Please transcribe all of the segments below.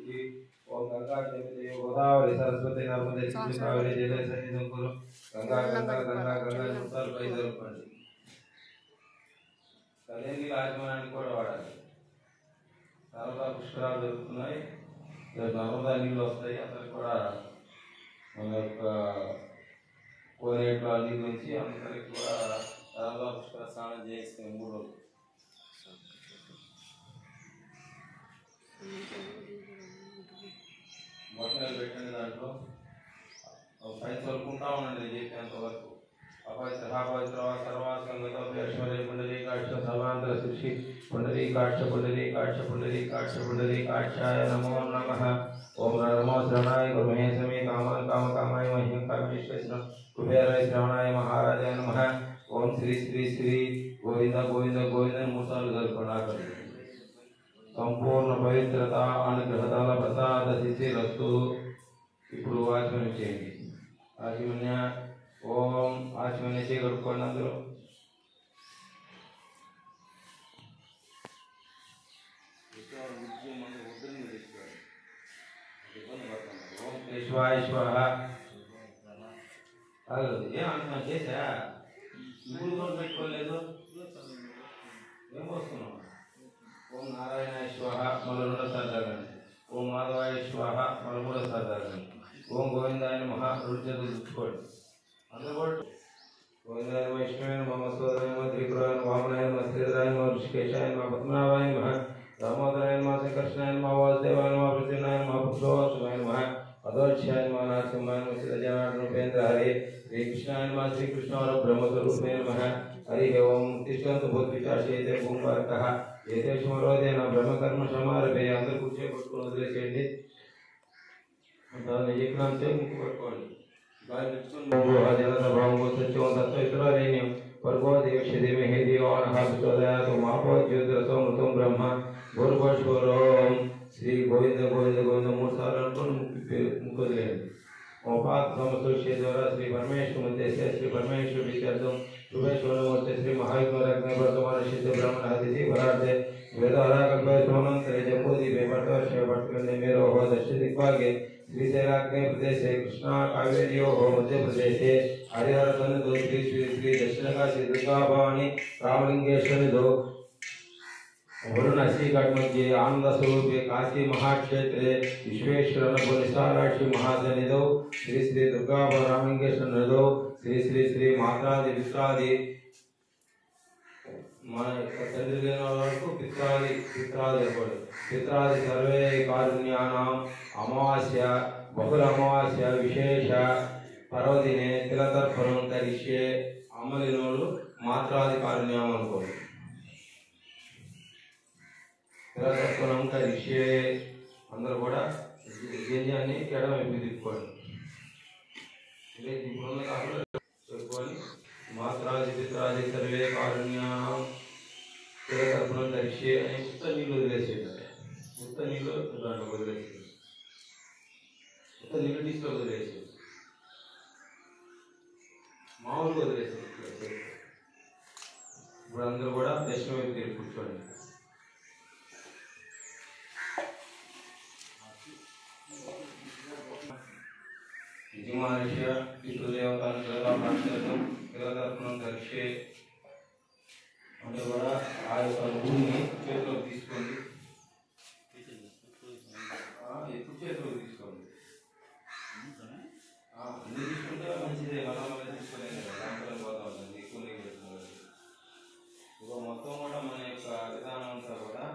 ओम गंगा जमुने गोदावरी सरस्वती नर्मदे सिंधु कावेरी जलेसन्निधिं कुरु गंगा गंगा गंगा गंगा नूतन पैदल पंడి కళ్యాణి రాజమానాన్ని కూడా వాడాలి. నర్మదా పుష్కరాలు జరుగుతున్నాయి, నర్మదా నీళ్ళు వస్తాయి. అందరికి కూడా మన యొక్క కోనేట్లో నీళ్ళు నుంచి అందరికి కూడా నర్మదా పుష్కర స్నానం చేయిస్తాయి 3 రోజులు. బట్టలు పెట్టండి, దాంట్లో పైన చదువుకుంటా ఉండండి నేను చెప్పేంత వరకు. అపవిత్ర సర్వాసంగతో లక్ష్మీ పుండరీకాక్ష సర్వాంతర శిక్షి పుండరీకాక్ష పుండరీకాక్ష పుండరీకాక్ష పుండరీకాక్షాయ నమో నమః. ఓం నమో శ్రవణాయ గురుమే సమే కామాన్ కామకామాయ మహ్యం కామేశ్వర కుబేరాయ శ్రవణాయ మహారాజాయ నమః. ఓం శ్రీ శ్రీ శ్రీ గోవింద గోవింద గోవింద 3 సార్లు జరుపుకోండి. సంపూర్ణ పవిత్రత అనుగ్రహతాల ప్రసాద సిద్ధిరస్తు. ఇప్పుడు ఆచమనం చేయండి. ఆచమన్య ఓం ఆచమన్య చేయగలుగుకోండి అందరూ. ఓం కేశవాయ స్వాహ. ఏమంటున్నా చేసా ఇప్పుడు కూడా పెట్టుకోలేదు, ఏం వస్తున్నావు? ఓం నారాయణాయ స్వాహ మళ్ళీ 2సార్లు తాగండి. ఓం మాధవాయ స్వాహ మళ్ళీ 3సార్లు తాగండి. ఓం గోవిందాయ నమః 2 చేతులు చుట్టుకోండి. అందరూ కూడా గోవిందాయ నమః విష్ణువే నమః మధుసూదనాయ నమః త్రిపురాయ నమః వామనాయ నమః శ్రీధరాయ నమః ఋషికేశాయ నమః పద్మనాభాయ నమః దామోదరాయ నమః సంకర్షణాయ నమః వాసుదేవాయ నమః ప్రద్యుమ్నాయ నమః పురుషోత్తమాయ నమః అదోక్షాయ నమః నరసింహాయ నమః శ్రీజనార్దన ఉపేంద్ర హరే శ్రీకృష్ణాయ నమః శ్రీకృష్ణవర బ్రహ్మస్వరూపిణే నమః. హరి ఓం తిష్టంతు భూద్విచాశేతే భూంపర్కః ఏతేషు మరోదేన బ్రహ్మకర్మ సమారభే. అందరూ కూర్చొని పట్టుకుని వదిలేసేయండి. చెప్పినంతే ముక్కు పట్టుకోండి. గాలి పెట్టుకుని జలసభావం సత్యం తత్వరేణ్యం వర్గో దేవక్షేమే దేవానః ప్రచోదయాత్ మాపో జ్యోతిరసో మృతం బ్రహ్మ భూర్భువస్వరం. శ్రీ గోవింద గోవింద గోవింద 3 సార్లు అనుకుని ముక్కు వదిలేయండి. ఓపాత్ సమస్తోష్య ద్వారా శ్రీ పరమేశ్వర ఉద్దేశ్య శ్రీ పరమేశ్వర విద్యార్థం శుభేశ్వరమూర్తి శ్రీ మహావిద్వారగ్ని వర్తమాన సిద్ధ బ్రాహ్మణ అతిథి వరార్థే వేదవరాకల్పే సోమంతరే జంబూదీపే భట్టవర్ష భట్టకండే మేరోహ దక్షిణ దిగ్భాగే శ్రీశైలాగ్నే ప్రదేశే కృష్ణా కావేర్యోహ మధ్యప్రదేశే హరిహర సన్నిధో శ్రీ శ్రీ శ్రీ దక్షిణకాశీ దుర్గాభవాని రామలింగేశ్వరిదో वरुणसीघट मध्ये आनंद स्वरूपे काशी महाक्षेत्रे विश्वेश्वर भुवनेश्वराक्षी महासनिधौ श्री श्री दुर्गा रामलिंगेश्वर नदौ श्री श्री श्री मात्रादि पित्रादि మన తండ్రి లేని వరకు పిత్రాది పిత్రాది సర్వే కారుణ్యానాం అమావాస్య బహుళ అమావాస్య విశేష పర్వదినే తిలతర్పణం కరిష్యే. అమ్మలినోళ్ళు మాత్రాది కారుణ్యం అనుకోండి. తిలతర్పణం కరిష్యే. అందరూ కూడా గింజాన్ని ఎడమవైపు తిప్పుకోండి. ఇప్పుడున్న కాకుండా చెప్పుకొని మాత్రాది పిత్రాది సర్వే కారుణ్యాం తిలతర్పణం కరిష్యే అని ఉత్త నీళ్ళు వదిలేసేయండి. ఉత్త నీళ్ళు దాంట్లో వదిలేసేయండి. ఉత్త నీళ్ళు తీసుకొని వదిలేసేయండి. మామూలుగా వదిలేసేయండి. ఇప్పుడు అందరూ కూడా దక్షిణ వైపు తిరిగి కూర్చోండి. మహర్షి పితృదేవతను తిలతర్పణం కరిష్యే. అంటే కూడా ఆ యొక్క భూమిని చేతిలోకి తీసుకోండి. ఎక్కువ చేతిలోకి తీసుకోండి. అన్ని తీసుకుంటే మంచిదే, మనం తీసుకోలేదు కదా, దాంట్లో పోతా ఉంటుంది ఎక్కువ నీళ్ళు పెట్టుకోవాలి. ఇక మొత్తం కూడా మన యొక్క విధానం అంతా కూడా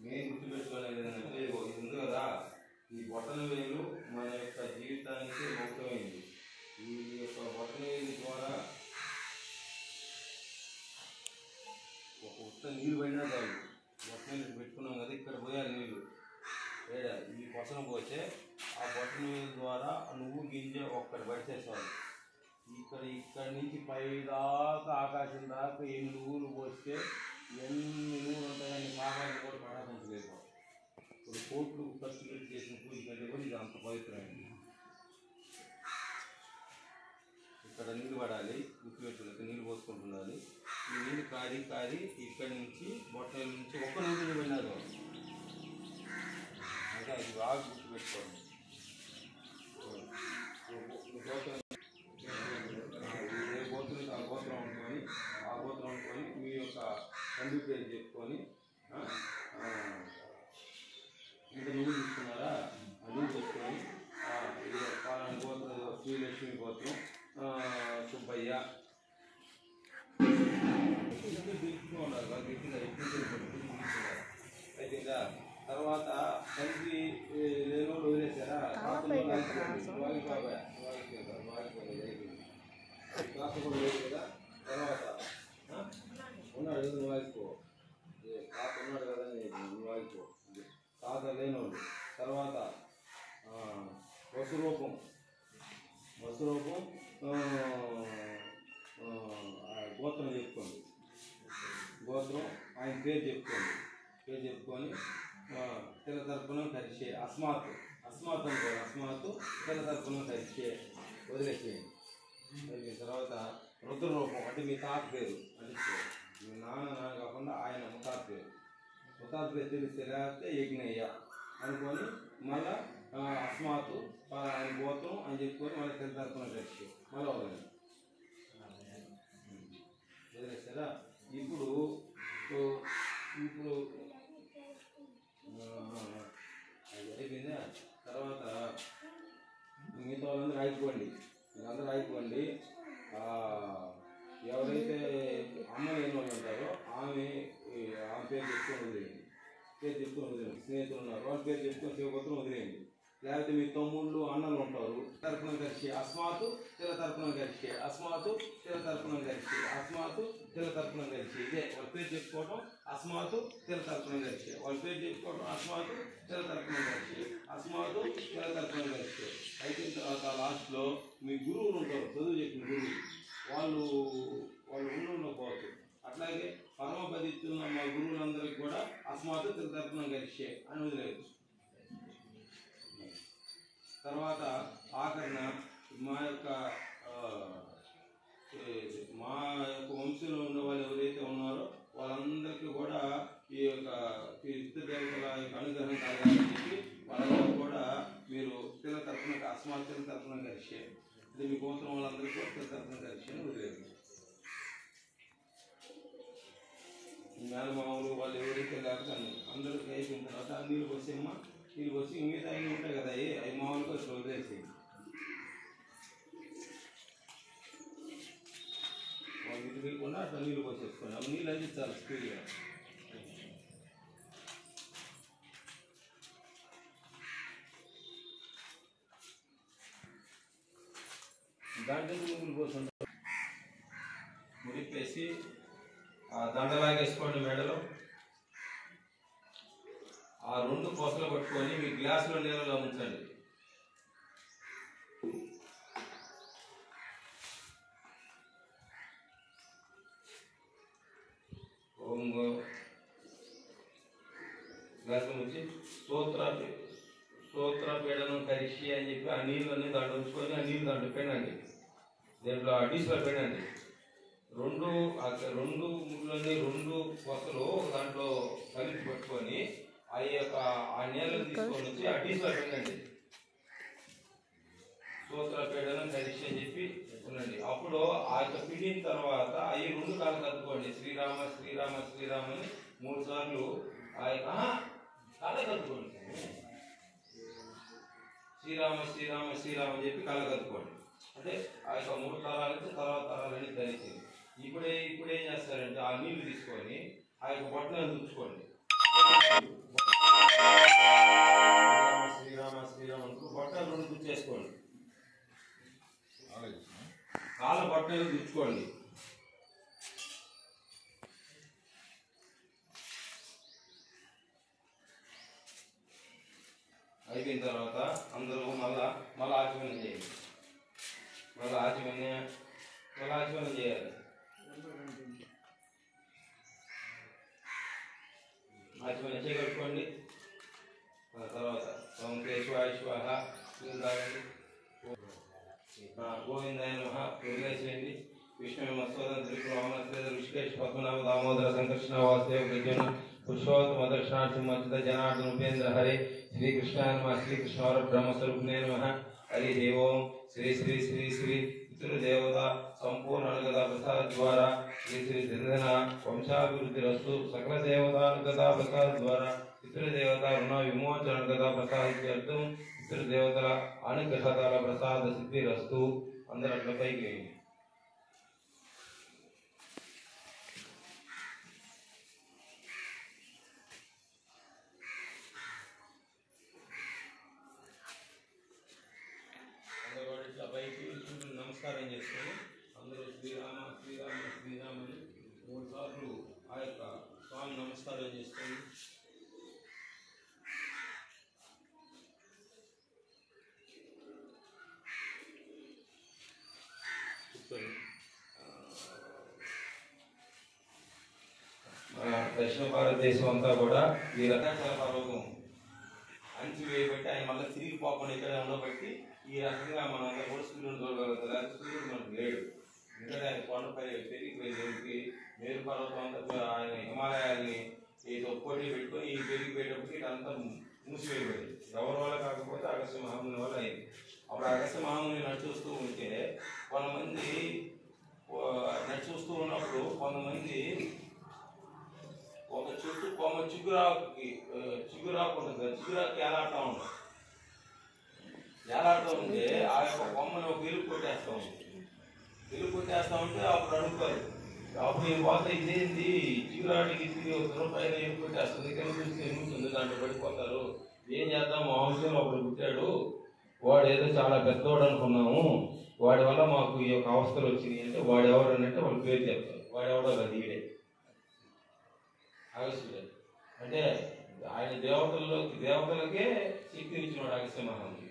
మెయిన్ గుర్తుపెట్టుకోలేదు ఏంటంటే ఉంది కదా, ఈ బొట్టన వేలు మన యొక్క జీవితానికి ముఖ్యమైనది. ఈ యొక్క బొట్టన వేలు ద్వారా ఒక ఉత్త నీళ్ళు పడినా చాలు. బొట్టన వేలు పెట్టుకున్నాం కదా, ఇక్కడ పోయాలి నీళ్ళు. ఈ పొసన పోతే ఆ బొట్టన వేలు ద్వారా నువ్వు గింజ ఒక్కటి పడిచేసావు. ఇక్కడ నుంచి పై దాకా ఆకాశం దాకా ఎన్ని నువ్వులు పోస్తే ఎన్ని నువ్వులు ఉంటాయని కాపాడి కూడా పడాపించలేదు. ఇప్పుడు కోట్లు ఖర్చు పెట్టి చేసిన పూజ కంటే కూడా ఇది అంత పవిత్రమైంది. నీళ్ళు పడాలి, గుర్తుపెట్టుకుని నీళ్ళు పోసుకుంటున్నది. ఈ నీళ్ళు కారి కారి ఇక్కడి నుంచి బొట్టల నుంచి ఒక్క నీళ్ళు పోయినారు అంటే అది బాగా గుర్తుపెట్టుకోండి. ఏ గోత్రం ఆ గోత్రం అనుకొని మీ యొక్క తండ్రి పేరు చెప్పుకొని ఇంకా నువ్వు తీసుకున్నారా నువ్వు తీసుకొని పాలన గోత్రం శ్రీలక్ష్మి గోత్రం సుబ్బయ్య ఉన్నారు అయిపోయిందా. తర్వాత తండ్రి లేనోళ్ళు వదిలేసారా కాస్త కూడా లేదు కదా. తర్వాత ఉన్నాడు నువ్వు వాయికో, తాత ఉన్నాడు కదా నువ్వు వాయికో, తాత లేనోళ్ళు. తర్వాత వసురూపం గోత్రం చెప్పుకోండి, గోత్రం ఆయన పేరు చెప్పుకొని తెల్ల తరపున కలిసే అస్మాత్ అనుకోండి, అస్మాత్ తెల్ల తరపున కలిసే వదిలేసేయండి. తర్వాత రుద్రరూపం అంటే మీ తాత పేరు అంటే మీ నాన్న కాకుండా ఆయన ముతాత్ పేరు తెలిస్తే లేకపోతే యజ్ఞయ్య అనుకొని మళ్ళా అస్మాత్ ఆయన గోత్రం అని చెప్పుకొని మళ్ళీ తెల్ల తరపున కలిసి మళ్ళీ వదలండి. వదిలేస్తారా. ఇప్పుడు అయిపోయిందా. తర్వాత మిగతా వాళ్ళందరూ ఆగిపోండి, మీరందరూ ఆగిపోండి. ఎవరైతే అమ్మ లేని వాళ్ళు ఉంటారో ఆమె పేరు చెప్పుకొని వదిలేయండి. స్నేహితులు ఉన్నారు వాళ్ళ పేరు చెప్పుకొని శివగోత్రం వదిలేయండి. లేకపోతే మీ తమ్ముళ్ళు అన్నలు ఉంటారు తరపున కలిసి అస్మాత్ తెల్ల తరపున కలిసి ఇదే వాళ్ళ పేరు చెప్పుకోవడం అస్మాత్ తెల్ల తరపున కలిసి అయిపోయిన తర్వాత లాస్ట్లో మీ గురువులు ఉంటారు, చదువు చెప్పిన గురువు వాళ్ళు ఉండకపోవచ్చు. అట్లాగే పరమపదిస్తున్న మా గురువులందరికీ కూడా అస్మాత్ తెల్ల తరపున కలిసి అని వదిలేయచ్చు. తర్వాత ఆఖరణ మా యొక్క వంశంలో ఉన్న వాళ్ళు ఎవరైతే ఉన్నారో వాళ్ళందరికీ కూడా ఈ యొక్క పితృదేవతల యొక్క అనుగ్రహం కలగాలని చెప్పి వాళ్ళందరూ కూడా మీరు తెల్ల తరపున అస్మాత్ తెల్ల తరపున కలిసే అంటే మీ గోత్రం వాళ్ళందరికీ కూడా తెల్ల తరపున కలిసి అని వదిలేదు. మేనమామలు వాళ్ళు ఎవరైతే లేకపోతే అందరికీ అయిపోయిన తర్వాత నీళ్ళు పోసేమ్మా, నీళ్ళు పోసి మిగతా అవి ఉంటాయి కదా అవి మామూలుగా వచ్చి వదిలేసి వాళ్ళు ఇది వేయకుండా అట్లా నీళ్ళు పోసేసుకోండి. అవి నీళ్ళు అందించాలి స్పీడ్గా. దాంట్లో నువ్వులు పోసుకుంటారు మురిపేసి దండలాగేసుకోండి మెడలో. ఆ రెండు పొసలు పట్టుకొని మీ గ్లాసులో నీళ్ళలో ఉంచండి. గ్లాసులో ఉంచి స్తోత్రపీడనం కరిషి అని చెప్పి ఆ నీళ్ళని దాంట్లో ఉంచుకొని ఆ నీళ్ళు దాంట్లో పెనండి, దీంట్లో డిష్లో పెనండి. రెండు ముళ్ళని రెండు పొసలు దాంట్లో కలిపి పట్టుకొని ఆ నీళ్ళని తీసుకొని వచ్చి ఆ డిష్లో పెట్టండి. స్తోత్రపీడనం కరిషి అని చెప్పి ఉండండి. అప్పుడు ఆ యొక్క పిండిన తర్వాత అవి రెండు కాళ్ళు కలుపుకోండి. శ్రీరామ శ్రీరామ శ్రీరామ అని 3 సార్లు ఆ యొక్క కాళ్ళ కలుపుకోండి. శ్రీరామ శ్రీరామ శ్రీరామ అని చెప్పి కాళ్ళ కలుపుకోండి. అంటే ఆ యొక్క 3 తరాలకి తర్వాత తరాలని ధరించింది. ఇప్పుడు ఏం చేస్తారంటే ఆ నీళ్లు తీసుకొని ఆ యొక్క బొట్టను దుచ్చుకోండి. శ్రీరామ శ్రీరామ అనుకో బొట్టలు 2 దుచ్చేసుకోండి. కాళ్ళ బొట్టలు దుచ్చుకోండి. అయిపోయిన తర్వాత అందరూ మళ్ళా ఆచమనం చేయండి. ఆచమనం చేయాలి. ఆచమనం చేయగలుగుకోండి. తర్వాత ఓం కేశవాయ స్వాహ తాగండి. గోవిందాయ నమః వదిలేసేయండి. విష్ణు మత్స్వదన త్రిపురామ ఋషికేశ్ పద్మనాభ దామోదర సంకృష్ణ వాసుదేవ ప్రజన పురుషోత్తమ దక్షిణార్థ జనార్దన ఉపేంద్ర హరే శ్రీకృష్ణాయ నమః. శ్రీకృష్ణ బ్రహ్మస్వరూపిణే నమః. హరి ఓం. శ్రీ శ్రీ శ్రీ శ్రీ పితృదేవత సంపూర్ణ అనుగత ప్రసాద ద్వారా శ్రీ శ్రీ దిన వంశాభివృద్ధి రస్తు. సకల దేవతానుగత ప్రసాద ద్వారా పితృదేవత రుణ విమోచన అనుగత ప్రసాదిత్యర్థం పితృదేవతల అనుగ్రహతాల ప్రసాద సిద్ధి రస్తు. అందరూ అట్లా పైకి వేయండి. నమస్కారం చేసుకొని అందరూ శ్రీరామ శ్రీరామ శ్రీరామని 3 సార్లు ఆ యొక్క స్వామి నమస్కారం చేసుకోండి. మన దక్షిణ భారతదేశం అంతా కూడా ఈ రథాచల పర్వతం అంచివేయబట్టి ఆయన మళ్ళీ తిరిగిపోకుండా ఇక్కడ ఉండబట్టి ఈ రకంగా మనం కూడా సూర్యుని చూడగలుగుతారు. సూర్యుడు మనకు లేడు, ఎందుకంటే ఆయన కొండపై పెరిగిపోయేది మేరు పర్వతం అంతా ఆయన హిమాలయాల్ని ఏదో పోటీ పెట్టుకొని ఈ పెరిగిపోయేటప్పటికి ఇదంతా మూసివేయబడింది. ఎవరి వల్ల కాకపోతే అగస్త్య మహాముని వల్ల అయింది. అప్పుడు అగస్త్య మహాముని నడిచూస్తూ ఉంటే కొంతమంది నడిచూస్తూ ఉన్నప్పుడు కొంతమంది ఒక చుట్టూ కొమ్మ చిగురాకు ఉంటుంది, చిగురాకి ఎలాడుతూ ఉంటుంది. ఎలాడుతూ ఉంటే ఆ యొక్క కొమ్మని ఒక వెలుగు కొట్టేస్తూ ఉంటుంది. వెలుగు కొట్టేస్తూ ఉంటే అప్పుడు అడుగుతారు, అప్పుడు ఈ పోత ఇదేంటి చిగురాటికి తిరిగి వస్తారు పైన వెలుగు కొట్టేస్తుంది, కనిపిస్తే ఎన్నుతుంది, దాంట్లో పడిపోతారు. ఏం చేద్దాం, మా వంశంలో ఒకడు పుట్టాడు, వాడు ఏదో చాలా పెద్దవాడు అనుకున్నాము, వాడి వల్ల మాకు ఈ యొక్క అవస్థలు వచ్చినాయి అంటే వాడు ఎవరు అని అంటే వాళ్ళ పేరు చెప్తారు. వాడెవడో కదా ఈడే అగస్త్యుడే. అంటే ఆయన దేవతలకే శక్తినిచ్చినాడు అగస్త్య మహాముని.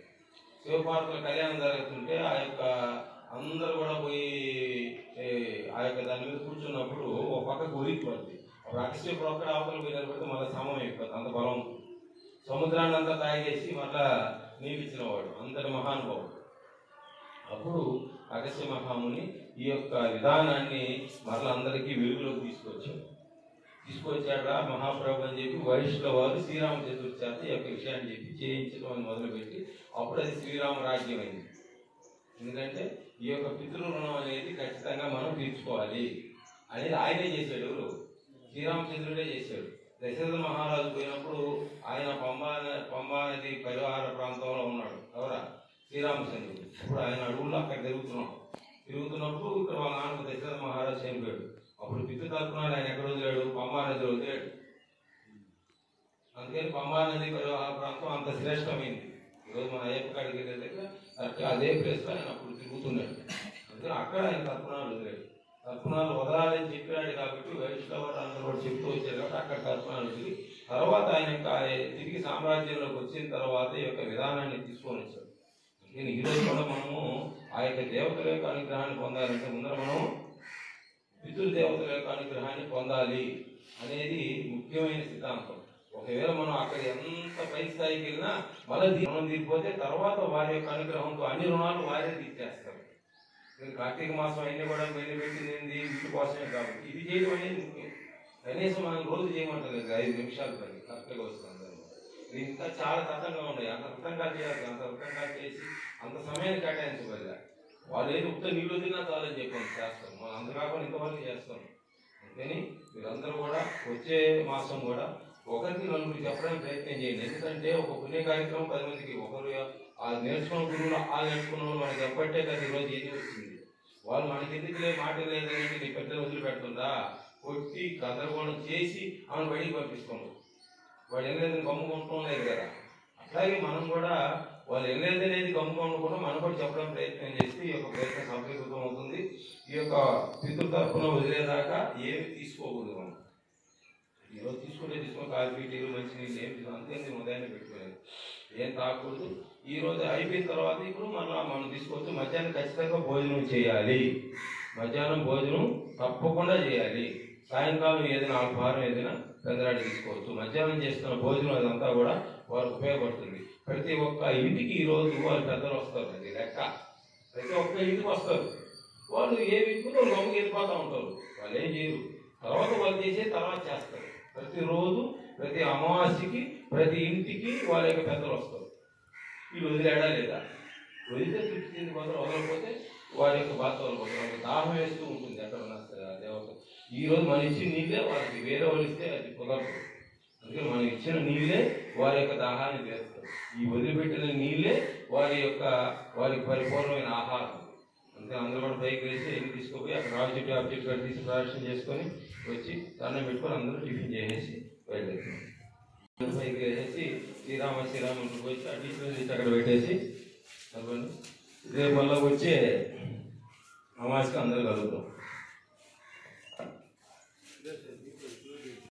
శివపార్వతుల కళ్యాణం జరుగుతుంటే ఆ యొక్క అందరూ కూడా పోయి ఆ యొక్క దాని మీద కూర్చున్నప్పుడు ఒక పక్కకు ఉరికిపోద్ది. అప్పుడు అగస్త్యుడు ఒక్కడ అవతల పోయి నిలబడితే మళ్ళీ సమం అయిపోతుంది, అంత బలం. సముద్రాన్ని అంతా తాగేసి మళ్ళా నీవిచ్చిన వాడు అంతటి మహానుభావుడు. అప్పుడు అగస్త్య మహాముని ఈ యొక్క విధానాన్ని మరలా అందరికీ వెలుగులోకి తీసుకొచ్చాడా మహాప్రభు అని చెప్పి వైష్ణవ వారు శ్రీరామచంద్రుడి చేత ఈ యొక్క విషయాన్ని చెప్పి చేయించడం అని మొదలుపెట్టి అప్పుడు అది శ్రీరామ రాజ్యం అయింది. ఎందుకంటే ఈ యొక్క పితృరుణం అనేది ఖచ్చితంగా మనం తీర్చుకోవాలి అనేది ఆయనే చేశాడు. ఎవరు? శ్రీరామచంద్రుడే చేశాడు. దశరథ మహారాజు పోయినప్పుడు ఆయన పంబా నది పరివార ప్రాంతంలో ఉన్నాడు. ఎవరా? శ్రీరామచంద్రుడు. ఇప్పుడు ఆయన అడవుల్లో అక్కడ తిరుగుతున్నప్పుడు ఇక్కడ వాళ్ళ నాన్న దశరథ మహారాజు చనిపోయాడు. అప్పుడు పితృతర్పణాలు ఆయన ఎక్కడ వదిలాడు? పంబా నది వదిలాడు. అందుకని పంబా నది పరివాహ ప్రాంతం అంత శ్రేష్టమైంది. ఈరోజు మన అయ్యప్ప కాడికి వెళ్ళే దగ్గర అదే ప్లేస్లో ఆయన అప్పుడు తిరుగుతున్నాడు. అందుకని అక్కడ ఆయన తర్పణాలు వదిలాడు. తర్పణాలు వదలాలని చెప్పాడు కాబట్టి వైష్ణవుడు అందరూ కూడా చెప్తూ వచ్చారు కాబట్టి అక్కడ తర్పణాలు వదిలి తర్వాత ఆయన తిరిగి సామ్రాజ్యంలోకి వచ్చిన తర్వాత ఈ యొక్క విధానాన్ని తీసుకొని వచ్చాడు. అందుకని ఈరోజు కూడా మనము ఆ యొక్క దేవతల యొక్క అనుగ్రహాన్ని పొందాలంటే ముందర మనం పితృదేవతల యొక్క అనుగ్రహాన్ని పొందాలి అనేది ముఖ్యమైన సిద్ధాంతం. ఒకవేళ మనం అక్కడ ఎంత పై స్థాయికి వెళ్ళినా మళ్ళీ రుణం తీరిపోతే తర్వాత వారి యొక్క అనుగ్రహంతో అన్ని రుణాలు వారే తీర్చేస్తారు. కార్తీక మాసం అన్ని కూడా వెళ్ళి పెట్టింది వీటి కోసమే కాబట్టి ఇది చేయడం అనేది ముఖ్యం. కనీసం మనం రోజు చేయమంటారు కదా 5 నిమిషాలు పని కరెక్ట్గా వస్తుంది. ఇంకా చాలా కథంగా ఉన్నాయి. అంత కృతంగా చేయాలి, అంత కృతంగా చేసి అంత సమయాన్ని కేటాయించబడలే. వాళ్ళు ఏది ఉత్త నీళ్ళు వదిలినా చాలని చెప్పాను చేస్తాం. మనం అంత కాకుండా ఇంతవరకు చేస్తాం. అందుకని మీరందరూ కూడా వచ్చే మాసం కూడా ఒకరికి నలుగురికి చెప్పడానికి ప్రయత్నం చేయండి. ఎందుకంటే ఒక పుణ్య కార్యక్రమం 10 మందికి ఒకరు ఆ నేర్చుకున్న గురువులు ఆ నేర్చుకున్న వాళ్ళు మనకి చెప్పట్టే కదా ఈరోజు ఏది వచ్చింది. వాళ్ళు మనకి ఎందుకులే మాట లేదంటే నీ పెద్దలు వదిలిపెడుతుందా కొట్టి గందరగోళం చేసి ఆమెను బయటికి పంపిస్తున్నాం. వాడు వెళ్ళలేదని గమ్ముకుంటాం లేదు కదా. అట్లాగే మనం కూడా వాళ్ళు వెళ్ళలేదనేది గమ్ముకోకుండా మనం కూడా చెప్పడం ప్రయత్నం చేస్తే ఈ యొక్క ప్రయత్నం సఫలీకృతం అవుతుంది. ఈ యొక్క పితృతర్పణ వదిలేదాకా ఏమి తీసుకోకూడదు. మనం ఈరోజు తీసుకుంటే కాఫీ టీలు మంచినీళ్ళు ఏమి అంతేంది ఉదయాన్నే పెట్టుకోలేదు, ఏం తాగకూడదు. ఈ రోజు అయిపోయిన తర్వాత ఇప్పుడు మనం తీసుకోవచ్చు. మధ్యాహ్నం ఖచ్చితంగా భోజనం చేయాలి. మధ్యాహ్నం భోజనం తప్పకుండా చేయాలి. సాయంకాలం ఏదైనా ఆహారం ఏదైనా పెద్దరాడి తీసుకోవచ్చు. మధ్యాహ్నం చేస్తున్న భోజనం అదంతా కూడా వారికి ఉపయోగపడుతుంది. ప్రతి ఒక్క ఇంటికి ఈరోజు వారి పెద్దలు వస్తారు. అది లెక్క. ప్రతి ఒక్క ఇంటికి వస్తారు. వాళ్ళు ఏ విప్పుతో గమ్ముకి వెళ్ళిపోతూ ఉంటారు. వాళ్ళు ఏం చేయరు. తర్వాత వాళ్ళు చేసే తర్వాత చేస్తారు. ప్రతిరోజు ప్రతి అమావాస్యకి ప్రతి ఇంటికి వాళ్ళ యొక్క పెద్దలు వస్తారు. వీళ్ళు వదిలేడా లేదా? వదిలితే తృప్తి చెంది మాత్రం వదలకపోతే వారి యొక్క బాధ వదలకపోతే వాళ్ళకి దాహం వేస్తూ ఉంటుంది. ఎక్కడ ఉన్నా సరే ఆ దేవత ఈరోజు మనం ఇచ్చిన నీళ్ళే వాళ్ళకి వేరే వాళ్ళు ఇస్తే అది కుదరదు. అందుకని మనం ఇచ్చిన నీళ్ళే వారి యొక్క దాహాన్ని తీరుస్తారు. ఈ వదిలిపెట్టిన నీళ్ళే వారికి పరిపూర్ణమైన ఆహారం. అందుకని అందరూ కూడా పైకి వేసి ఎన్ని తీసుకుపోయి అక్కడ రావి చెట్టు ఆపి చెట్టు తీసి ప్రదర్శన చేసుకొని వచ్చి దండం పెట్టుకొని అందరూ టిఫిన్ చేసేసి బయలుదేరుతాం. పైకి వేసేసి శ్రీరామ వచ్చి ఆ టిఫిన్ తీసి అక్కడ పెట్టేసి రేపు మళ్ళీ వచ్చే అమావాస్యకి అందరూ కలుగుతాం.